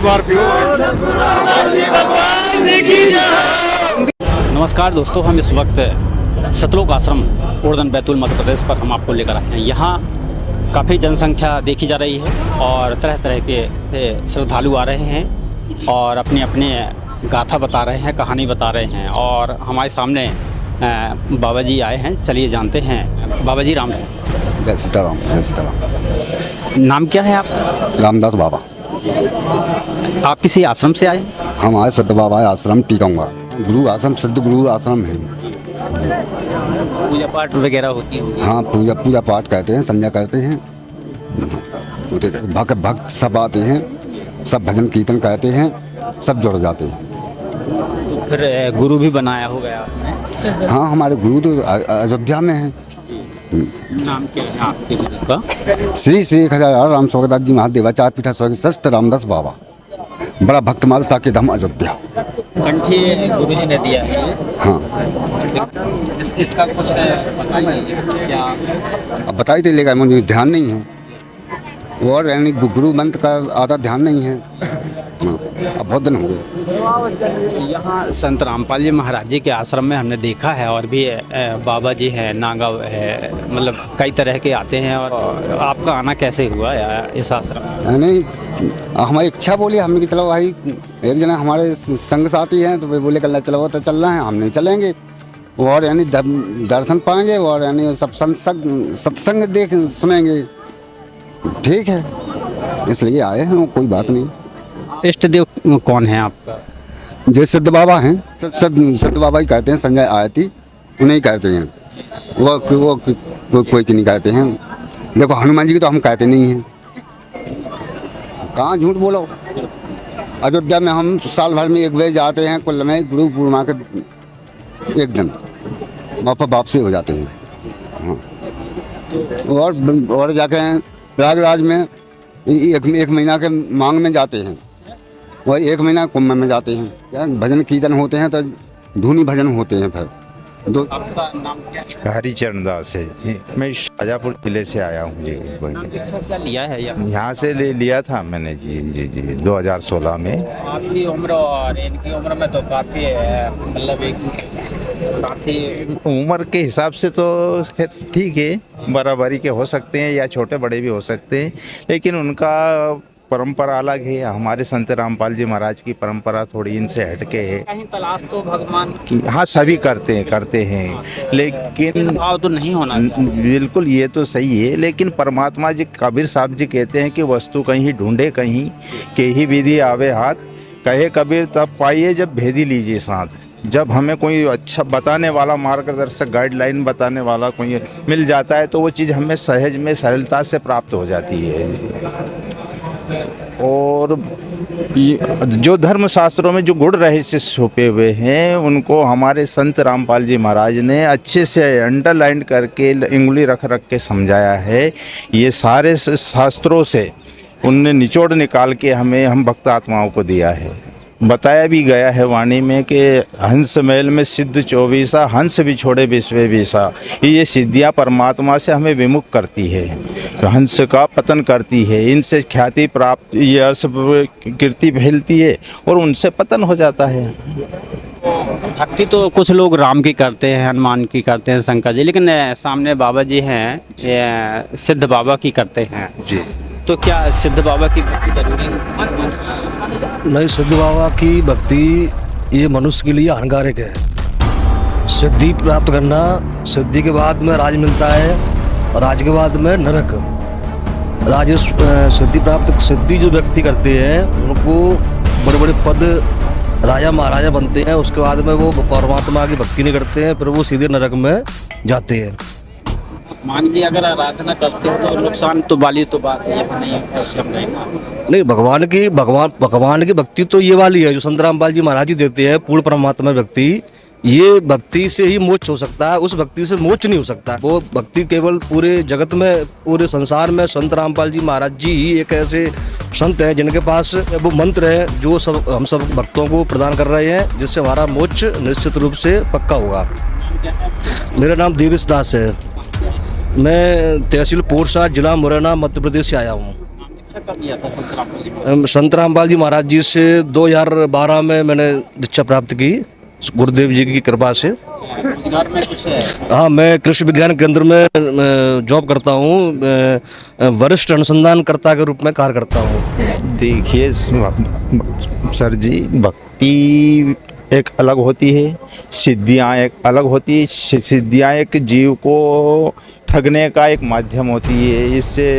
Scorpio. नमस्कार दोस्तों, हम इस वक्त सतलोक आश्रम उड़न बैतूल मध्य प्रदेश पर हम आपको लेकर आए हैं। यहाँ काफ़ी जनसंख्या देखी जा रही है और तरह तरह के श्रद्धालु आ रहे हैं और अपने अपने गाथा बता रहे हैं, कहानी बता रहे हैं। और हमारे सामने बाबा जी आए हैं, चलिए जानते हैं। बाबा जी राम है। जय सीताराम, जय सीताराम। नाम क्या है आपका? रामदास बाबा। आप किसी आश्रम से आए? हम आए सिद्ध बाबा आश्रम टीकमगढ़, गुरु आश्रम, सिद्ध गुरु आश्रम है। पूजा पाठ वगैरह होती है? हाँ, पूजा पाठ कहते हैं, संध्या करते हैं। भक्त सब आते हैं, सब भजन कीर्तन कहते हैं, सब जुड़ जाते हैं। तो फिर गुरु भी बनाया हो गया आपने? हाँ, हमारे गुरु तो अयोध्या में हैं। नाम क्या है आपके गुरु का? श्री श्री 1000 राम स्वर्गदास जी महादेवाचार्य पीठा स्वर्ग सस्त रामदास बाबा, बड़ा भक्तमाल साके धाम अयोध्या। कंठी गुरु जी ने दिया है। हाँ, इसका कुछ बताइए क्या? अब बताई दे लेगा, मुझे ध्यान नहीं है। और यानी गुरु मंत्र का आधा ध्यान नहीं है। अब बहुत दिन हो गए। यहाँ संत रामपाल जी महाराज जी के आश्रम में हमने देखा है, और भी बाबा जी हैं, नागा है, मतलब कई तरह के आते हैं। और आपका आना कैसे हुआ इस आश्रम में? नहीं, हमारी इच्छा बोली, हमने कि चलो भाई, एक जना हमारे संग साथी हैं तो वे बोले कल चलो तो चल रहे हैं, हम नहीं चलेंगे। और यानी दर्शन पाएंगे और यानी सब सत्संग देख सुनेंगे। ठीक है, इसलिए आए हैं, कोई बात नहीं। इष्ट देव कौन है आपका? जो सिद्ध बाबा हैं, सिद्ध बाबा ही कहते हैं, संजय आयती उन्हें कहते हैं। वो कोई की नहीं कहते हैं। देखो, हनुमान जी की तो हम कहते नहीं हैं। कहाँ झूठ बोलो। अयोध्या में हम साल भर में एक बार जाते हैं, कुल में गुरु पूर्णिमा के एक दिन वापस वापसी हो जाते हैं। हाँ, और जाके प्रयागराज में एक महीना के मांग में जाते हैं और एक महीना कुंभ में जाते हैं। क्या भजन कीर्तन होते हैं तो धुनी भजन होते हैं। फिर दो। आपका नाम क्या है? हरिचरण दास है जी। मैं शाजापुर किले से आया हूँ जी। क्या लिया है यहाँ से लिया था मैंने जी 2016 में। आपकी उम्र और इनकी उम्र में तो काफ़ी मतलब एक साथी उम्र के हिसाब से तो खैर ठीक है, बराबरी के हो सकते हैं या छोटे बड़े भी हो सकते हैं, लेकिन उनका परंपरा अलग है। हमारे संत रामपाल जी महाराज की परंपरा थोड़ी इनसे हटके है। कहीं तलाश तो भगवान की हाँ, सभी करते हैं, लेकिन भाव तो नहीं होना। बिल्कुल, ये तो सही है, लेकिन परमात्मा जी, कबीर साहब जी कहते हैं कि वस्तु कहीं ढूंढे कहीं, के ही विधि आवे हाथ, कहे कबीर तब पाइए जब भेदी लीजिए साथ। जब हमें कोई अच्छा बताने वाला, मार्गदर्शक, गाइडलाइन बताने वाला कोई मिल जाता है तो वो चीज़ हमें सहज में सरलता से प्राप्त हो जाती है। और जो धर्म शास्त्रों में जो गुण रहस्य छुपे हुए हैं, उनको हमारे संत रामपाल जी महाराज ने अच्छे से अंडरलाइन करके इंगली रख के समझाया है। ये सारे शास्त्रों से उनने निचोड़ निकाल के हम भक्त आत्माओं को दिया है। बताया भी गया है वाणी में कि हंस महल में सिद्ध 24, हंस भी छोड़े विश्व विसा। ये सिद्धियाँ परमात्मा से हमें विमुख करती है, हंस का पतन करती है, इनसे ख्याति प्राप्त, यह सब कीर्ति फैलती है और उनसे पतन हो जाता है। भक्ति तो कुछ लोग राम की करते हैं, हनुमान की करते हैं, शंकर जी, लेकिन सामने बाबा जी हैं, सिद्ध बाबा की करते हैं जी। तो क्या सिद्ध बाबा की भक्ति जरूरी है? नहीं, सिद्ध बाबा की भक्ति ये मनुष्य के लिए हानिकारक है। सिद्धि प्राप्त करना, सिद्धि के बाद में राज मिलता है और राज के बाद में नरक। राज सिद्धि जो व्यक्ति करते हैं उनको बड़े बड़े पद, राजा महाराजा बनते हैं। उसके बाद में वो परमात्मा की भक्ति नहीं करते हैं, फिर वो सीधे नरक में जाते हैं। मान की अगर आराधना करते हो तो नुकसान तो वाली तो बात यहाँ नहीं नहीं, भगवान की भक्ति तो ये वाली है जो संत रामपाल जी महाराज जी देते हैं, पूर्ण परमात्मा भक्ति। ये भक्ति से ही मोक्ष हो सकता है, उस भक्ति से मोक्ष नहीं हो सकता। वो भक्ति केवल पूरे जगत में, पूरे संसार में संत रामपाल जी महाराज जी ही एक ऐसे संत हैं जिनके पास वो मंत्र है जो हम सब भक्तों को प्रदान कर रहे हैं, जिससे हमारा मोक्ष निश्चित रूप से पक्का होगा। मेरा नाम देवेश दास है। मैं तहसील पोरसा, जिला मुरैना, मध्य प्रदेश से आया हूँ। दीक्षा कब लिया था संत रामपाल जी? संत रामपाल जी महाराज जी से 2012 में मैंने दीक्षा प्राप्त की, गुरुदेव जी की कृपा से। रोजगार में कुछ है? हाँ, मैं कृषि विज्ञान केंद्र में जॉब करता हूँ, वरिष्ठ अनुसंधानकर्ता के रूप में कार्य करता हूँ। देखिए सर जी, भक्ति एक अलग होती है, सिद्धियाँ एक अलग होती है। सिद्धियाँ एक जीव को ठगने का एक माध्यम होती है। इससे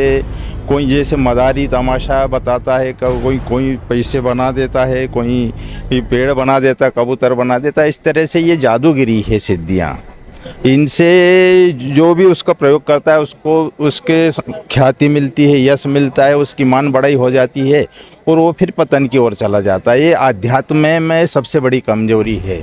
कोई जैसे मदारी तमाशा बताता है, कोई पैसे बना देता है, कोई पेड़ बना देता, कबूतर बना देता, इस तरह से ये जादूगिरी है सिद्धियाँ। इनसे जो भी उसका प्रयोग करता है उसको उसके ख्याति मिलती है, यश मिलता है, उसकी मान बढ़ाई हो जाती है और वो फिर पतन की ओर चला जाता है। ये आध्यात्म में सबसे बड़ी कमजोरी है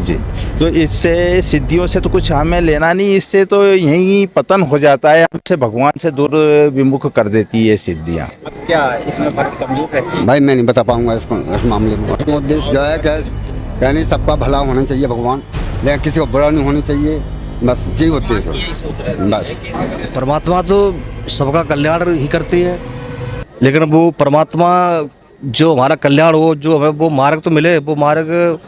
जी। तो इससे सिद्धियों से तो कुछ हमें लेना नहीं, इससे तो यही पतन हो जाता है, हमसे भगवान से दूर विमुख कर देती है सिद्धियाँ। अब क्या इसमें भक्त कमजोर रहती है? भाई मैं नहीं बता पाऊंगा इसको, इस मामले में। उसका उद्देश्य जो है कि यानी सबका भला होना चाहिए भगवान, लेकिन किसी को बुरा नहीं होना चाहिए, बस यही उद्देश्य यही है सोच रहे हैं बस। परमात्मा तो सबका कल्याण ही करती है, लेकिन वो परमात्मा जो हमारा कल्याण हो, जो हमें वो मार्ग तो मिले, वो मार्ग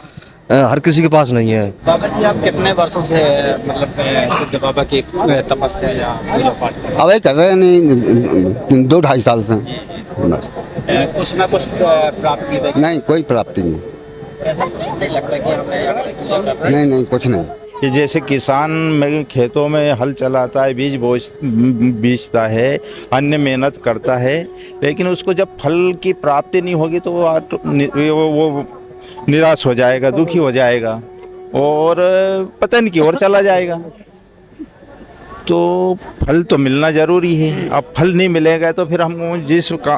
हर किसी के पास नहीं है। बाबा जी, आप कितने वर्षों से मतलब सिद्ध बाबा की तपस्या या पूजा पाठ कर रहे अब ये कर रहे हैं नहीं 2-2.5 साल से बस। हैं? कुछ ना कुछ प्राप्ति वगैरह? नहीं, कोई प्राप्ति नहीं। ऐसा कुछ नहीं लगता कि हमें पूजा कर रहे हैं? नहीं, कुछ नहीं। ये जैसे किसान में खेतों में हल चलाता है, बीज बीजता है, अन्य मेहनत करता है, लेकिन उसको जब फल की प्राप्ति नहीं होगी तो वो निराश हो जाएगा, दुखी हो जाएगा और पतन की ओर चला जाएगा। तो फल तो मिलना ज़रूरी है। अब फल नहीं मिलेगा तो फिर हम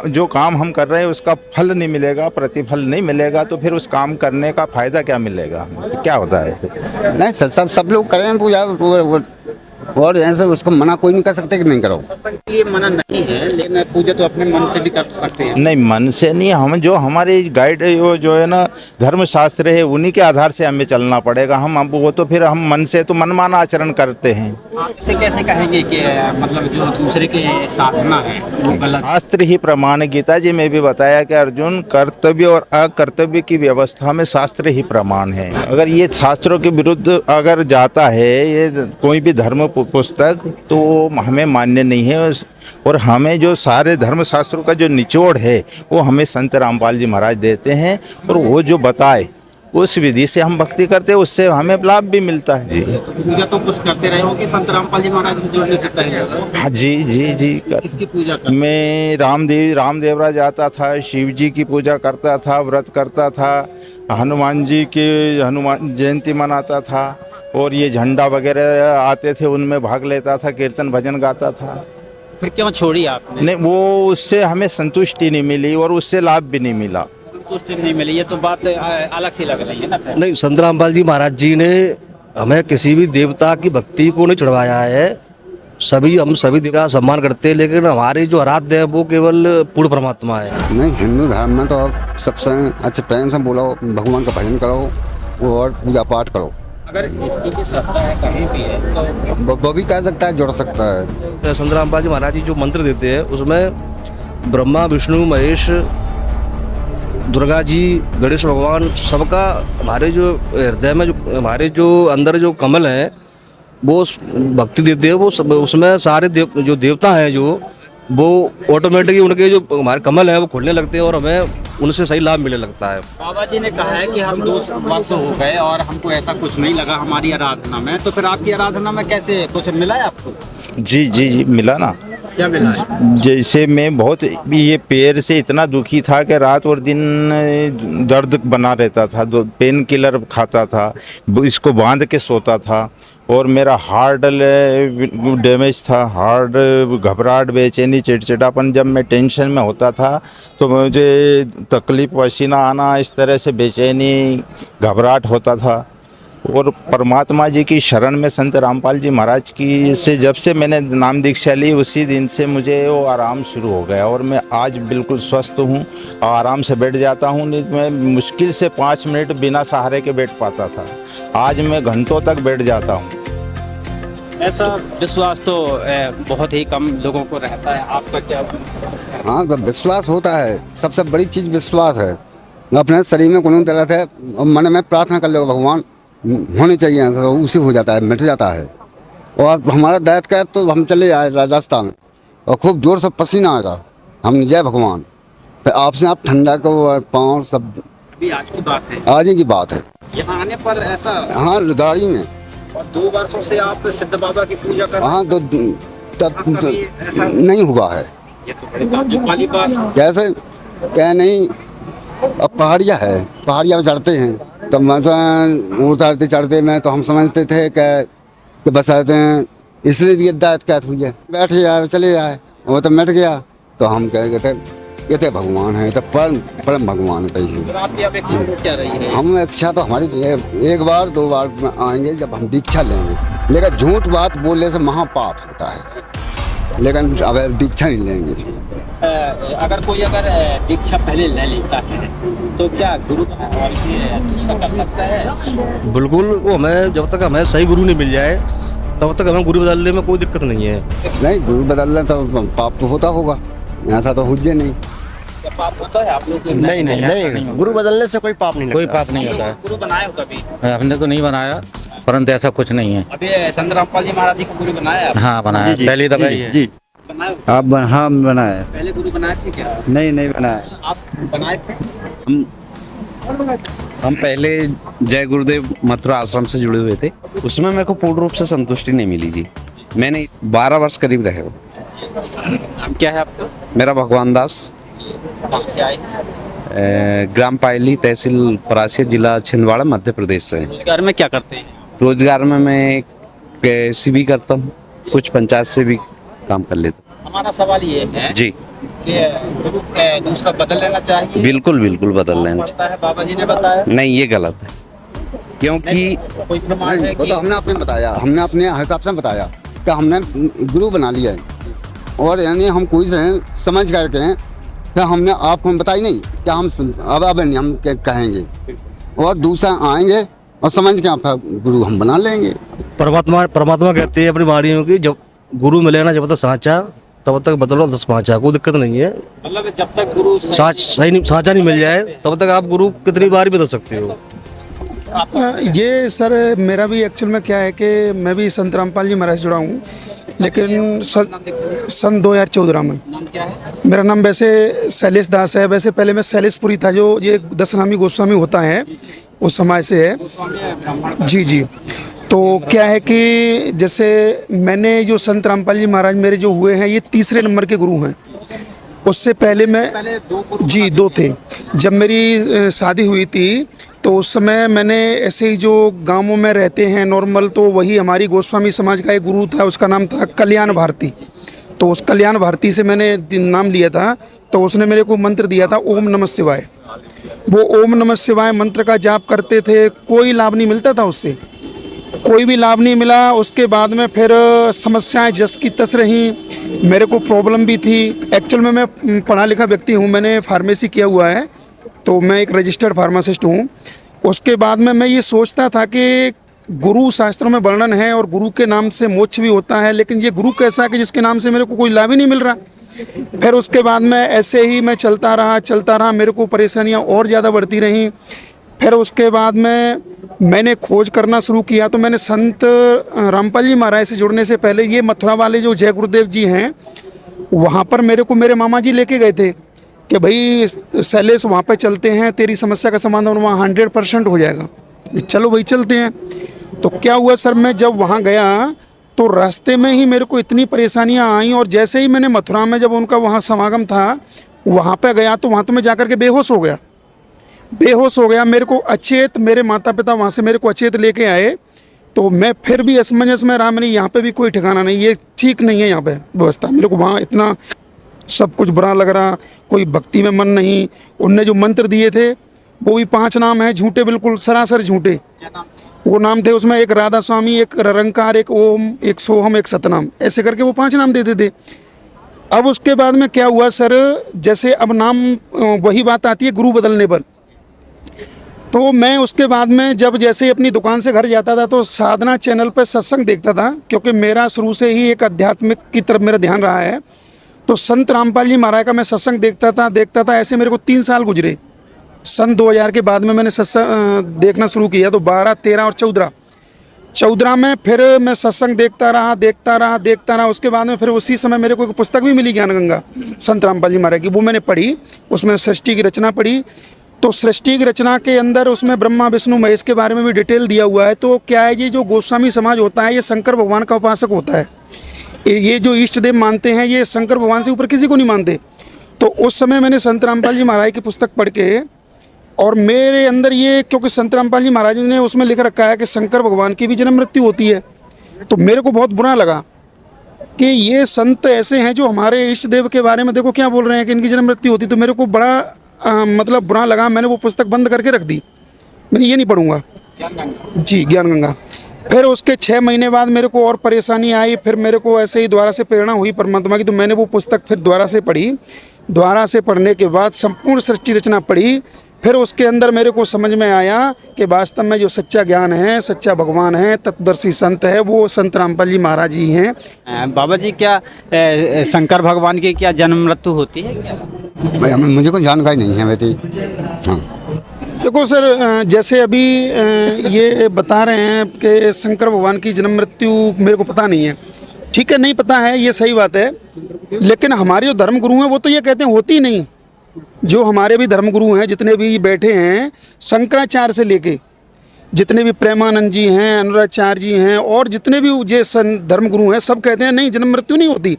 जो काम हम कर रहे हैं उसका फल नहीं मिलेगा, प्रतिफल नहीं मिलेगा, तो फिर उस काम करने का फ़ायदा क्या मिलेगा, क्या होता है? नहीं, सब लोग करें पूजा और ऐसे उसको मना कोई नहीं कर सकते कि नहीं करो। सत्संग के लिए मना नहीं है, लेकिन पूजा तो अपने मन से भी कर सकते हैं। नहीं, मन से नहीं, हम जो हमारे गाइड जो है ना धर्मशास्त्र है उन्हीं के आधार से हमें चलना पड़ेगा। हम वो तो फिर हम मन से तो मनमाना आचरण करते हैं। आप इसे कैसे कहेंगे कि मतलब जो दूसरे के साधना है वो गलत? शास्त्र ही प्रमाण। गीता जी में भी बताया कि अर्जुन, कर्तव्य और अकर्तव्य की व्यवस्था में शास्त्र ही प्रमाण है। अगर ये शास्त्रों के विरुद्ध अगर जाता है ये कोई भी धर्म पुस्तक, तो हमें मान्य नहीं है। और हमें जो सारे धर्मशास्त्रों का जो निचोड़ है वो हमें संत रामपाल जी महाराज देते हैं, और वो जो बताए उस विधि से हम भक्ति करते हैं, उससे हमें लाभ भी मिलता है जी। पूजा तो कुछ करते रहे हो कि संत रामपाल जी महाराज से जुड़ने से पहले? हाँ जी। किसकी पूजा कर? मैं रामदेवराज आता था, शिव जी की पूजा करता था, व्रत करता था, हनुमान जयंती मनाता था, और ये झंडा वगैरह आते थे उनमें भाग लेता था, कीर्तन भजन गाता था। फिर क्यों छोड़ी आपने? नहीं, वो उससे हमें संतुष्टि नहीं मिली और उससे लाभ भी नहीं मिला। संतुष्टि नहीं मिली, ये तो बात अलग सी लग रही है ना फिर। नहीं, संत रामपाल जी महाराज जी ने हमें किसी भी देवता की भक्ति को नहीं चढ़वाया है। हम सभी देवता का सम्मान करते हैं, लेकिन हमारे जो आराध्य है वो केवल पूर्ण परमात्मा है। नहीं, हिंदू धर्म में तो आप सबसे अच्छे प्रेम से बोलो, भगवान का भजन करो और पूजा पाठ करो। अगर जिसकी भी श्रद्धा है कहीं भी है तो वो भी कह सकता है, जुड़ सकता है। संत रामपाल जी महाराज जी जो मंत्र देते हैं उसमें ब्रह्मा, विष्णु, महेश, दुर्गा जी, गणेश भगवान, सबका हमारे जो हृदय में, जो हमारे जो अंदर जो कमल है वो भक्ति देते हैं। वो उसमें सारे जो देवता हैं जो वो ऑटोमेटिकली उनके जो हमारे कमल हैं वो खुलने लगते हैं और हमें उनसे सही लाभ मिलने लगता है। बाबा जी ने कहा है कि हम 2 वर्ष हो गए और हमको ऐसा कुछ नहीं लगा हमारी आराधना में, तो फिर आपकी आराधना में कैसे कुछ मिला है आपको? जी मिला ना। क्या मिला है? जैसे मैं बहुत ये पैर से इतना दुखी था कि रात और दिन दर्द बना रहता था, पेन किलर खाता था, इसको बांध के सोता था, और मेरा हार्ट डैमेज था, हार्ट घबराहट, बेचैनी, चिड़चिड़ापन, जब मैं टेंशन में होता था तो मुझे तकलीफ, पसीना आना, इस तरह से बेचैनी, घबराहट होता था। और परमात्मा जी की शरण में संत रामपाल जी महाराज की से जब से मैंने नाम दीक्षा ली उसी दिन से मुझे वो आराम शुरू हो गया, और मैं आज बिल्कुल स्वस्थ हूँ, आराम से बैठ जाता हूँ। नहीं मैं मुश्किल से 5 मिनट बिना सहारे के बैठ पाता था, आज मैं घंटों तक बैठ जाता हूँ। ऐसा विश्वास तो बहुत ही कम लोगों को रहता है, आपका क्या? हाँ तो विश्वास होता है, सबसे बड़ी चीज़ विश्वास है। अपने शरीर में कोई दर्द है और मन में प्रार्थना कर लो भगवान होनी चाहिए, तो उसी हो जाता है, मिट जाता है। और हमारा दर्द का तो हम चले आए रास्ता में और खूब जोर से पसीना आएगा, हमने जय भगवान, फिर आपसे आप ठंडा को पाँव सब। अभी आज की बात है, आज ही की बात है। यहाँ आने पर ऐसा? हाँ गाड़ी में। और 2 वर्षों से आप सिद्ध बाबा की पूजा कर रहे हैं? हाँ तो कभी ऐसा नहीं हुआ है। ये तो बड़ी ताज्जुब वाली बात है। कैसे क्या नहीं, अब पहाड़िया है, पहाड़िया पे चढ़ते हैं तो मजा उतरते चढ़ते में तो हम समझते थे कि बस आते हैं, इसलिए ये दायत कैद हुई है। बैठे आए चले आए, वो तो मिट गया तो हम कह थे ये तो भगवान है, तो परम भगवान है। फिर आपकी अपेक्षा क्या रही है? हम इच्छा तो हमारी एक बार 2 बार आएंगे जब हम दीक्षा लेंगे, लेकिन झूठ बात बोलने से महापाप होता है, लेकिन अब दीक्षा नहीं लेंगे। अगर कोई दीक्षा पहले ले लेता है तो क्या गुरु और ये दूसरा कर सकता है? बिल्कुल, वो हमें जब तक हमें सही गुरु नहीं मिल जाए तब तक हमें गुरु बदलने में कोई दिक्कत नहीं है। नहीं गुरु बदलना तो पाप तो होता होगा, ऐसा तो हुज्जे नहीं। क्या पाप होता है आप लोग? नहीं, गुरु बदलने से कोई पाप नहीं लगता। कोई पाप नहीं होता है। गुरु बनाए हो कभी? हमने तो नहीं बनाया, परंतु ऐसा कुछ नहीं है। अभी संत रामपाल जी महाराज जी को गुरु बनाया है? हाँ बनाया, पहली दफा ही है। जी बनाए हो? आप हाँ बनाए। पहले गुरु बनाए थे क्या? नहीं बनाए। आप बनाए थे? हम पहले जय गुरुदेव मथुरा आश्रम से जुड़े हुए थे, उसमें मेरे को पूर्ण रूप से संतुष्टि नहीं मिली जी। मैंने 12 वर्ष करीब रहे हो। नाम क्या है आपका? मेरा भगवान दास, कहाँ से आए? ग्राम पायली, तहसील परासिया, जिला छिंदवाड़ा, मध्य प्रदेश से। रोजगार में क्या करते हैं? रोजगार में मैं कृषि भी करता हूँ, कुछ पंचायत से भी काम कर लेता हमारा सवाल ये है हूँ जी। कि गुरु दूसरा बदल लेना चाहिए? बिल्कुल बदल लेना पड़ता है, बाबा जी ने बताया। नहीं, ये गलत है, क्योंकि कोई प्रमाण नहीं है वो कि तो हमने अपने बताया, हमने अपने हिसाब से बताया कि हमने गुरु बना लिया है, और यानी हम कोई से समझ करके हैं, फिर हमने आपको बताई नहीं कि हम अब नहीं हम कहेंगे, और दूसरा आएंगे और समझ के आप गुरु हम बना लेंगे। परमात्मा कहते हैं अपनी वाणियों की, जब गुरु मिले ना जब तक सांचा तब तक बदलो 10 पाँचा, कोई दिक्कत नहीं है। मतलब जब तक गुरु सांचा नहीं मिल जाए तब तक आप गुरु कितनी बार भी बदल सकते हो। ये सर मेरा भी एक्चुअल में क्या है कि मैं भी संत रामपाल जी महाराज जुड़ा हूँ, लेकिन सन 2014 में। नाम क्या है? मेरा नाम वैसे शैलेश दास है। वैसे पहले मैं शैलेशपुरी था, जो ये दशनामी गोस्वामी होता है उस समय से है। जी तो क्या है कि जैसे मैंने जो संत रामपाल जी महाराज मेरे जो हुए हैं, ये 3रे नंबर के गुरु हैं। उससे पहले मैं 2 थे। जब मेरी शादी हुई थी तो उस समय मैंने ऐसे ही जो गांवों में रहते हैं नॉर्मल, तो वही हमारी गोस्वामी समाज का एक गुरु था, उसका नाम था कल्याण भारती। तो उस कल्याण भारती से मैंने नाम लिया था, तो उसने मेरे को मंत्र दिया था ओम नमः शिवाय। वो ओम नमः शिवाय मंत्र का जाप करते थे, कोई लाभ नहीं मिलता था उससे, कोई भी लाभ नहीं मिला। उसके बाद में फिर समस्याएं जस की तस रहीं, मेरे को प्रॉब्लम भी थी। एक्चुअल में मैं पढ़ा लिखा व्यक्ति हूँ, मैंने फार्मेसी किया हुआ है, तो मैं एक रजिस्टर्ड फार्मासिस्ट हूँ। उसके बाद में मैं ये सोचता था कि गुरु शास्त्रों में वर्णन है और गुरु के नाम से मोक्ष भी होता है, लेकिन ये गुरु कैसा कि जिसके नाम से मेरे को कोई लाभ ही नहीं मिल रहा। फिर उसके बाद में ऐसे ही मैं चलता रहा, मेरे को परेशानियाँ और ज़्यादा बढ़ती रहीं। फिर उसके बाद में मैंने खोज करना शुरू किया, तो मैंने संत रामपाल जी महाराज से जुड़ने से पहले ये मथुरा वाले जो जय गुरुदेव जी हैं, वहाँ पर मेरे को मेरे मामा जी लेके गए थे कि भाई शैलेश वहाँ पे चलते हैं, तेरी समस्या का समाधान वहाँ 100% हो जाएगा। चलो भाई चलते हैं। तो क्या हुआ सर, मैं जब वहाँ गया तो रास्ते में ही मेरे को इतनी परेशानियाँ आईं, और जैसे ही मैंने मथुरा में जब उनका वहाँ समागम था, वहाँ पे गया तो वहाँ तो मैं जाकर के बेहोश हो गया। मेरे को अचेत, मेरे माता पिता वहाँ से मेरे को अचेत लेके आए, तो मैं फिर भी असमंजस में रहा। मैंने यहाँ पे भी कोई ठिकाना नहीं, ये ठीक नहीं है यहाँ पे व्यवस्था। मेरे को वहाँ इतना सब कुछ बुरा लग रहा, कोई भक्ति में मन नहीं। उनने जो मंत्र दिए थे वो भी 5 नाम हैं, झूठे, बिल्कुल सरासर झूठे। वो नाम थे उसमें, एक राधा स्वामी, एक निरंकार, एक ओम, एक सोहम, एक सतनाम, ऐसे करके वो 5 नाम देते थे। अब उसके बाद में क्या हुआ सर, जैसे अब नाम वही बात आती है गुरु बदलने पर। तो मैं उसके बाद में जब जैसे अपनी दुकान से घर जाता था तो साधना चैनल पर सत्संग देखता था, क्योंकि मेरा शुरू से ही एक आध्यात्मिक की तरफ मेरा ध्यान रहा है। तो संत रामपाल जी महाराज का मैं सत्संग देखता था। ऐसे मेरे को 3 साल गुजरे। सन 2000 के बाद में मैंने सत्संग देखना शुरू किया। तो 12, 13 और 14 में फिर मैं सत्संग देखता रहा। उसके बाद में फिर उसी समय मेरे को एक पुस्तक भी मिली, ज्ञान गंगा संत रामपाल जी महाराज की। वो मैंने पढ़ी, उसमें सृष्टि की रचना पढ़ी। तो सृष्टि की रचना के अंदर उसमें ब्रह्मा विष्णु महेश के बारे में भी डिटेल दिया हुआ है। तो क्या है, ये जो गोस्वामी समाज होता है ये शंकर भगवान का उपासक होता है। ये जो इष्ट देव मानते हैं ये शंकर भगवान से ऊपर किसी को नहीं मानते। तो उस समय मैंने संत रामपाल जी महाराज की पुस्तक पढ़ के, और मेरे अंदर ये, क्योंकि संत रामपाल जी महाराज ने उसमें लिख रखा है कि शंकर भगवान की भी जन्म मृत्यु होती है। तो मेरे को बहुत बुरा लगा कि ये संत ऐसे हैं जो हमारे इष्ट देव के बारे में देखो क्या बोल रहे हैं कि इनकी जन्म मृत्यु होती। तो मेरे को बड़ा मतलब बुरा लगा। मैंने वो पुस्तक बंद करके रख दी, मैंने ये नहीं पढ़ूंगा जी, ज्ञान गंगा। फिर उसके 6 महीने बाद मेरे को और परेशानी आई। फिर मेरे को ऐसे ही दोबारा से प्रेरणा हुई परमात्मा की। तो मैंने वो पुस्तक फिर दोबारा से पढ़ी। दोबारा से पढ़ने के बाद संपूर्ण सृष्टि रचना पढ़ी। फिर उसके अंदर मेरे को समझ में आया कि वास्तव में जो सच्चा ज्ञान है, सच्चा भगवान है, तत्वदर्शी संत है, वो संत रामपाल जी महाराज जी हैं। बाबा जी, क्या शंकर भगवान की क्या जन्म मृत्यु होती है क्या? भाई मुझे कोई जानकारी नहीं है वैसे। हाँ, देखो सर, जैसे अभी ये बता रहे हैं कि शंकर भगवान की जन्म मृत्यु मेरे को पता नहीं है। ठीक है, नहीं पता है, ये सही बात है। लेकिन हमारे जो धर्म गुरु हैं वो तो ये कहते हैं होती नहीं। जो हमारे भी धर्म गुरु हैं, जितने भी बैठे हैं, शंकराचार्य से लेके जितने भी प्रेमानंद जी हैं, अनुराचार्य जी हैं, और जितने भी ये धर्म गुरु हैं, सब कहते हैं नहीं, जन्म मृत्यु नहीं होती।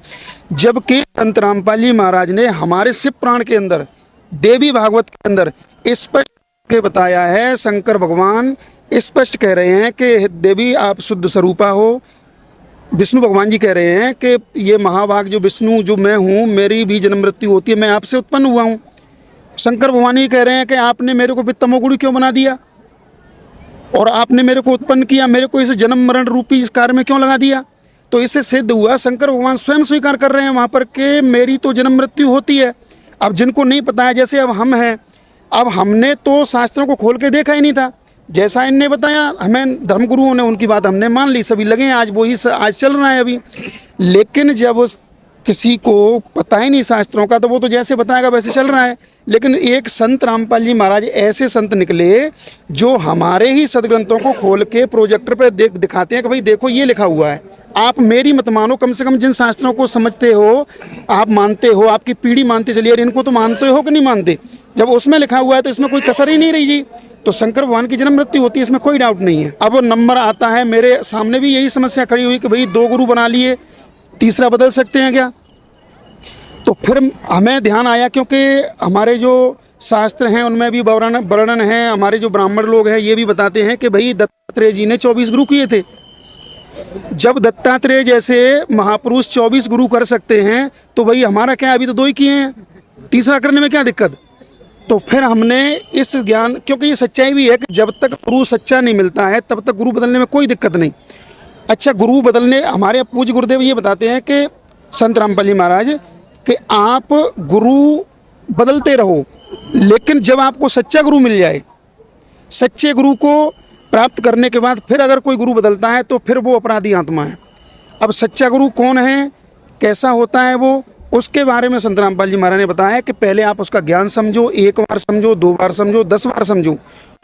जबकि संत रामपाल जी महाराज ने हमारे शिव पुराण के अंदर, देवी भागवत के अंदर स्पष्ट के बताया है। शंकर भगवान स्पष्ट कह रहे हैं कि देवी आप शुद्ध स्वरूपा हो। विष्णु भगवान जी कह रहे हैं कि ये महाभाग जो विष्णु जो मैं हूँ, मेरी भी जन्म मृत्यु होती है, मैं आपसे उत्पन्न हुआ हूँ। शंकर भगवान ही कह रहे हैं कि आपने मेरे को तमोगुणी क्यों बना दिया, और आपने मेरे को उत्पन्न किया, मेरे को इस जन्म मरण रूपी इस कार्य में क्यों लगा दिया। तो इससे सिद्ध हुआ, शंकर भगवान स्वयं स्वीकार कर रहे हैं वहाँ पर कि मेरी तो जन्म मृत्यु होती है। अब जिनको नहीं पता है, जैसे अब हम हैं, अब हमने तो शास्त्रों को खोल के देखा ही नहीं था। जैसा इनने बताया, हमें धर्मगुरुओं ने उनकी बात हमने मान ली, सभी लगे हैं, आज वही आज चल रहा है अभी। लेकिन जब किसी को पता ही नहीं शास्त्रों का, तो वो तो जैसे बताएगा वैसे चल रहा है। लेकिन एक संत रामपाल जी महाराज ऐसे संत निकले जो हमारे ही सदग्रंथों को खोल के प्रोजेक्टर पर दिखाते हैं कि भाई देखो ये लिखा हुआ है, आप मेरी मत मानो, कम से कम जिन शास्त्रों को समझते हो, आप मानते हो, आपकी पीढ़ी मानती चलिए, और इनको तो मानते हो कि नहीं मानते। जब उसमें लिखा हुआ है तो इसमें कोई कसर ही नहीं रही जी। तो शंकर भगवान की जन्म मृत्यु होती है, इसमें कोई डाउट नहीं है। अब नंबर आता है, मेरे सामने भी यही समस्या खड़ी हुई कि भाई 2 गुरु बना लिए, तीसरा बदल सकते हैं क्या। तो फिर हमें ध्यान आया, क्योंकि हमारे जो शास्त्र हैं उनमें भी वर्णन है, हमारे जो ब्राह्मण लोग हैं ये भी बताते हैं कि भाई दत्तात्रेय जी ने 24 गुरु किए थे। जब दत्तात्रेय जैसे महापुरुष 24 गुरु कर सकते हैं, तो भाई हमारा क्या, अभी तो 2 ही किए हैं, तीसरा करने में क्या दिक्कत। तो फिर हमने इस ज्ञान, क्योंकि ये सच्चाई भी है कि जब तक गुरु सच्चा नहीं मिलता है तब तक गुरु बदलने में कोई दिक्कत नहीं। अच्छा, गुरु बदलने, हमारे पूज्य गुरुदेव ये बताते हैं कि संत रामपाल जी महाराज कि आप गुरु बदलते रहो, लेकिन जब आपको सच्चा गुरु मिल जाए, सच्चे गुरु को प्राप्त करने के बाद फिर अगर कोई गुरु बदलता है तो फिर वो अपराधी आत्मा है। अब सच्चा गुरु कौन है, कैसा होता है वो, उसके बारे में संत रामपाल जी महाराज ने बताया कि पहले आप उसका ज्ञान समझो, 1 बार समझो, 2 बार समझो, 10 बार समझो।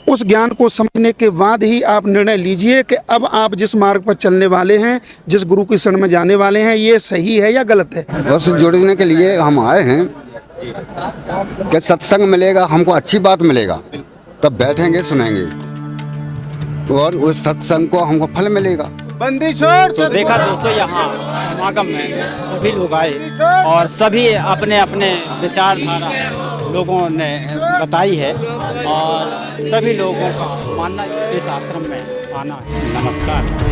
उस ज्ञान को समझने के बाद ही आप निर्णय लीजिए कि अब आप जिस मार्ग पर चलने वाले हैं, जिस गुरु की शरण में जाने वाले हैं, ये सही है या गलत है। बस जुड़ने के लिए हम आए हैं कि सत्संग मिलेगा, हमको अच्छी बात मिलेगा, तब बैठेंगे सुनेंगे, और उस सत्संग को हमको फल मिलेगा। तो देखा दोस्तों, यहाँ समागम में सभी लोग आए और सभी अपने अपने विचारधारा लोगों ने बताई है, और सभी लोगों का मानना इस आश्रम में आना है। नमस्कार।